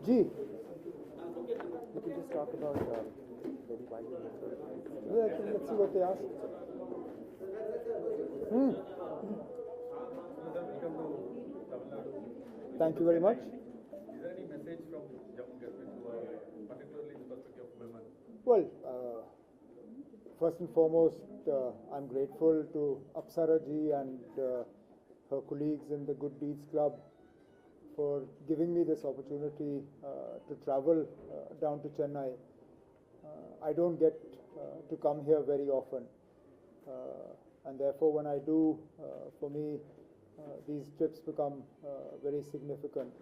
Gee, we could just talk about very widely. Let's see what they ask. Thank you very much. Is there any message from Jammu Kashmir, particularly in the perspective of women? Well, first and foremost, I'm grateful to Apsara ji and her colleagues in the Good Deeds Club for giving me this opportunity to travel down to Chennai. I don't get to come here very often, and therefore when I do, for me, these trips become very significant.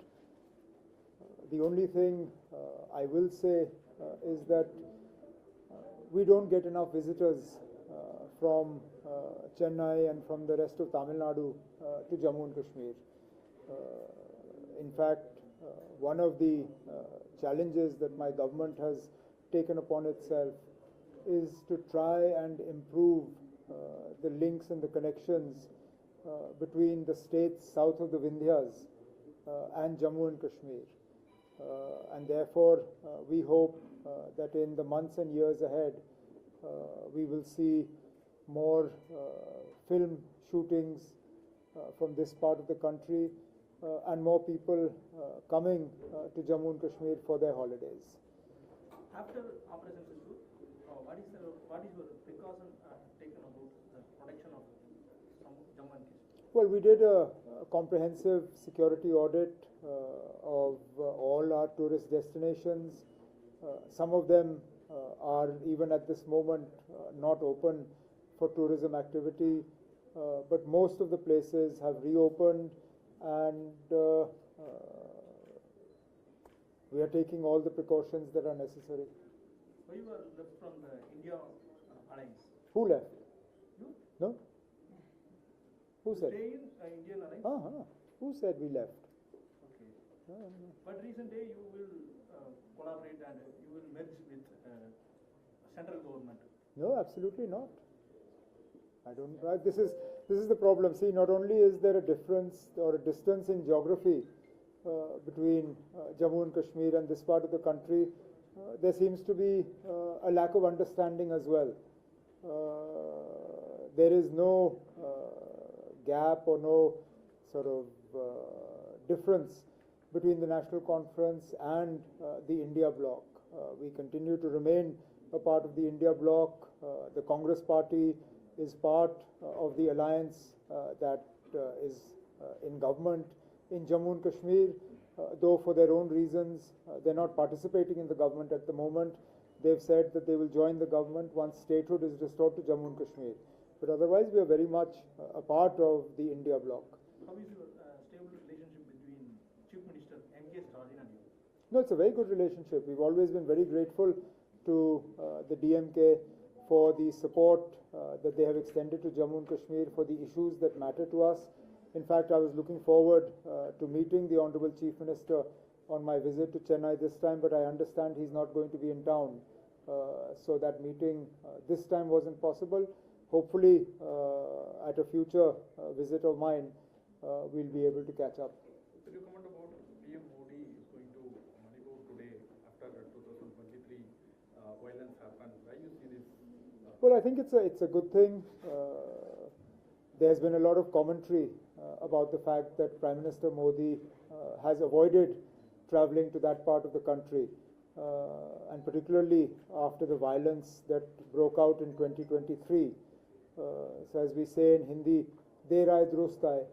The only thing I will say is that we don't get enough visitors from Chennai and from the rest of Tamil Nadu to Jammu and Kashmir. In fact, one of the challenges that my government has taken upon itself is to try and improve the links and the connections between the states south of the Vindhyas and Jammu and Kashmir. And therefore, we hope that in the months and years ahead, we will see more film shootings from this part of the country and more people coming to Jammu and Kashmir for their holidays. After Operation Sindhu, what is your precaution taken about the protection of Jammu and Kashmir? Well, we did a comprehensive security audit of all our tourist destinations. Some of them are even at this moment not open for tourism activity, but most of the places have reopened, and we are taking all the precautions that are necessary. Why you were left from the India Alliance? Who left? You? No? Who said? Stay in Indian Alliance? Who said we left? Okay. But recent day you will collaborate and you will merge with central government. No, absolutely not. I don't. This is the problem. See, not only is there a difference or a distance in geography between Jammu and Kashmir and this part of the country, there seems to be a lack of understanding as well. There is no gap or no sort of difference between the National Conference and the India bloc. We continue to remain a part of the India bloc. The Congress party is part of the alliance that is in government in Jammu and Kashmir, though for their own reasons they're not participating in the government at the moment. They've said that they will join the government once statehood is restored to Jammu and Kashmir. But otherwise we are very much a part of the India bloc. How is your stay No, it's a very good relationship. We've always been very grateful to the DMK for the support that they have extended to Jammu and Kashmir for the issues that matter to us. In fact, I was looking forward to meeting the Honorable Chief Minister on my visit to Chennai this time, but I understand he's not going to be in town. So that meeting this time wasn't possible. Hopefully, at a future visit of mine, we'll be able to catch up. Could you comment about PM Modi is going to Manipur today after 2023 violence happened? Why you see this? Well, I think it's a good thing. There's been a lot of commentary about the fact that Prime Minister Modi has avoided traveling to that part of the country, and particularly after the violence that broke out in 2023. So as we say in Hindi, Der aaye durust aaye,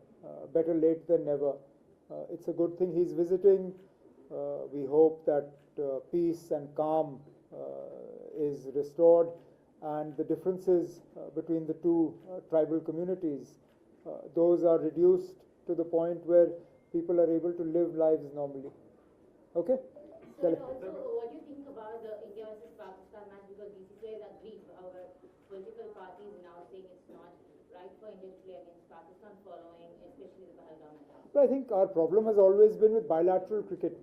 better late than never. It's a good thing he's visiting. We hope that peace and calm is restored, and the differences between the two tribal communities, those are reduced to the point where people are able to live lives normally. Okay? Sir, also, what do you think about the India versus Pakistan match? Because BCCI is aggrieved. However, political parties now saying it's not right for India to play against Pakistan following, especially the Pahalgam attack. But I think our problem has always been with bilateral cricket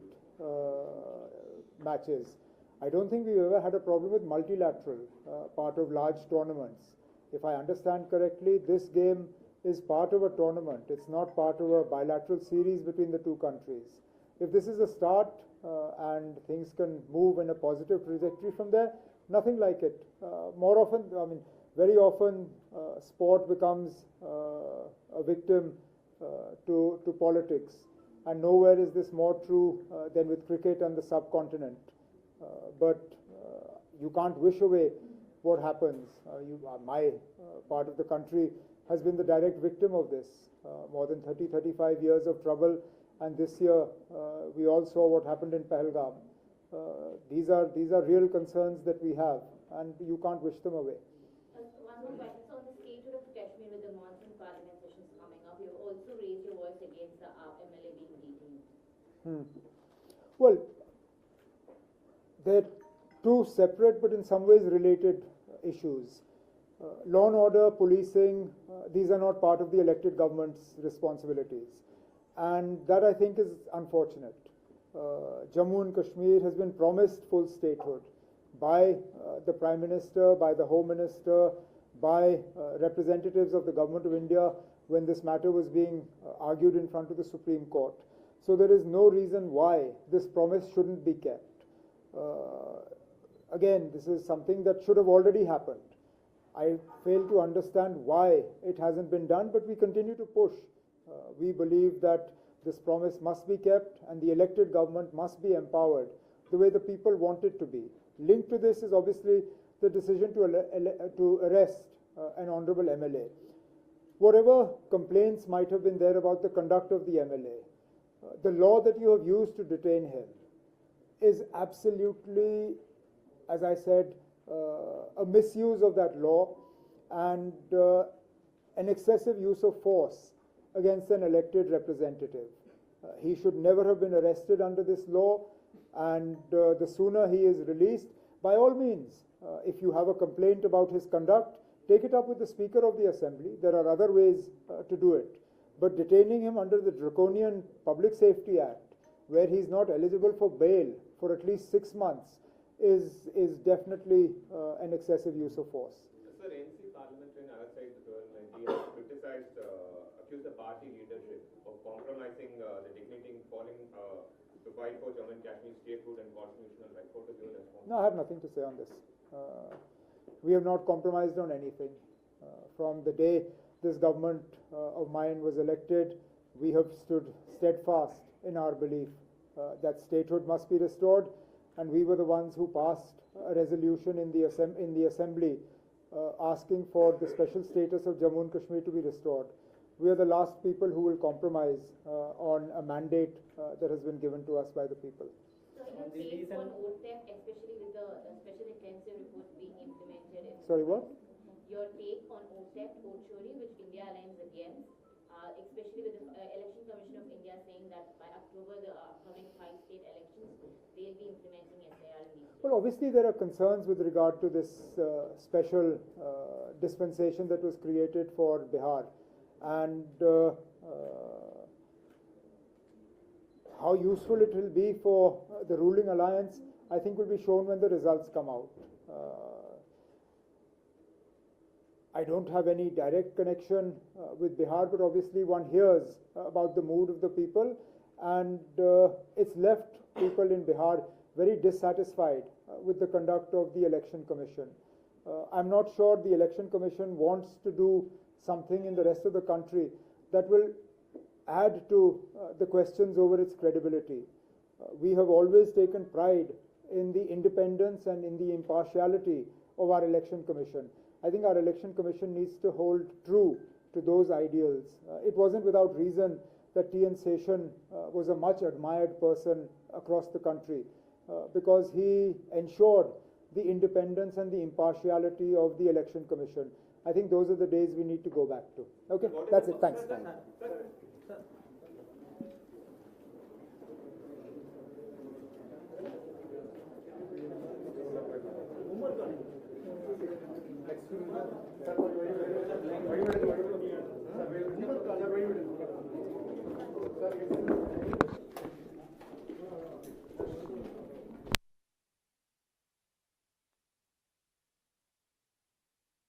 matches. I don't think we've ever had a problem with multilateral, part of large tournaments. If I understand correctly, this game is part of a tournament. It's not part of a bilateral series between the two countries. If this is a start and things can move in a positive trajectory from there, nothing like it. More often, very often, sport becomes a victim to politics. And nowhere is this more true than with cricket and the subcontinent. But you can't wish away what happens. My part of the country has been the direct victim of this. More than 30-35 years of trouble, and this year we all saw what happened in Pahalgam. These are real concerns that we have, and you can't wish them away. One more question. So on the statehood of Kashmir with the monsoon parliament sessions coming up, you also raised your voice against the MLA being detained. Well, they're two separate but in some ways related issues. Law and order, policing, these are not part of the elected government's responsibilities. And that, I think, is unfortunate. Jammu and Kashmir has been promised full statehood by the Prime Minister, by the Home Minister, by representatives of the Government of India when this matter was being argued in front of the Supreme Court. So there is no reason why this promise shouldn't be kept. Again, this is something that should have already happened. I fail to understand why it hasn't been done, but we continue to push. We believe that this promise must be kept and the elected government must be empowered the way the people want it to be. Linked to this is obviously the decision to arrest an honorable MLA. Whatever complaints might have been there about the conduct of the MLA, the law that you have used to detain him is absolutely, as I said, a misuse of that law and an excessive use of force against an elected representative. He should never have been arrested under this law, and the sooner he is released, by all means, if you have a complaint about his conduct, take it up with the Speaker of the Assembly. There are other ways to do it. But detaining him under the draconian Public Safety Act, where he's not eligible for bail for at least 6 months, is definitely an excessive use of force. Sir, ANC parliamentarian outside the 2019 has criticized, accused the party leadership of compromising the dignity, falling to fight for Jammu and Kashmir statehood and constitutional rights. What is your response? No, I have nothing to say on this. We have not compromised on anything. From the day this government of mine was elected, we have stood steadfast in our belief that statehood must be restored, and we were the ones who passed a resolution in the Assembly asking for the special status of Jammu and Kashmir to be restored. We are the last people who will compromise on a mandate that has been given to us by the people. So your take on vote theft, especially with the special intensive report being implemented. Sorry, what? Your take on vote theft, vote chori, which India aligns against, especially with the Election Commission of India saying that by October, the upcoming 5 state elections, Well, obviously there are concerns with regard to this special dispensation that was created for Bihar, and how useful it will be for the ruling alliance, I think will be shown when the results come out. I don't have any direct connection with Bihar, but obviously one hears about the mood of the people, and it's left people in Bihar very dissatisfied with the conduct of the Election Commission. I'm not sure the Election Commission wants to do something in the rest of the country that will add to the questions over its credibility. We have always taken pride in the independence and in the impartiality of our Election Commission. I think our Election Commission needs to hold true to those ideals. It wasn't without reason that T.N. Seshan was a much admired person across the country because he ensured the independence and the impartiality of the Election Commission. I think those are the days we need to go back to. Okay, that's it. Thanks. Sir.